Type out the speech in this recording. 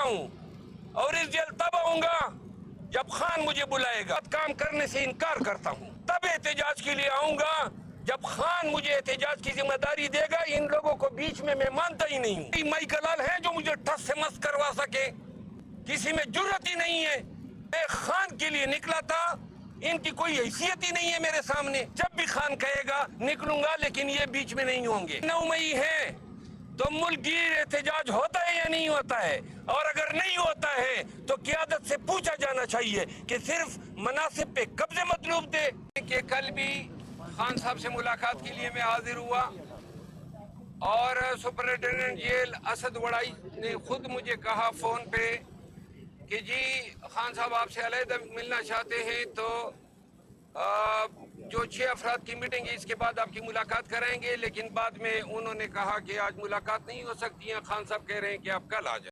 ہوں اور اس جیل تب آؤں گا جب خان مجھے بلائے گا. کام کرنے سے انکار کرتا ہوں. تب احتجاج کے لیے آؤں گا جب خان مجھے احتجاج کی ذمہ داری دے گا. ان لوگوں کو بیچ میں مانتا ہی نہیں ہوں. مائی کلال ہے جو مجھے ٹس سے مس کروا سکے. کسی میں جرت ہی نہیں ہے. میں خان کے لیے نکلا تھا. ان کی کوئی حیثیت ہی نہیں ہے میرے سامنے. جب بھی خان کہے گا نکلوں گا, لیکن یہ بیچ میں نہیں ہوں گے. 9 مئی ہے تو ملک گیر احتجاج ہوتا ہے یا نہیں ہوتا ہے؟ اور اگر نہیں ہوتا ہے تو قیادت سے پوچھا جانا چاہیے کہ صرف مناصب پہ قبضے مطلوب تھے. کہ کل بھی خان صاحب سے ملاقات کے لیے میں حاضر ہوا اور سپرنٹینڈنٹ جیل اسد وڑائی نے خود مجھے کہا فون پہ کہ جی خان صاحب آپ سے علیحدہ ملنا چاہتے ہیں تو جو 6 افراد کی میٹنگ ہے اس کے بعد آپ کی ملاقات کرائیں گے. لیکن بعد میں انہوں نے کہا کہ آج ملاقات نہیں ہو سکتی ہے. خان صاحب کہہ رہے ہیں کہ آپ کل آ جائیں.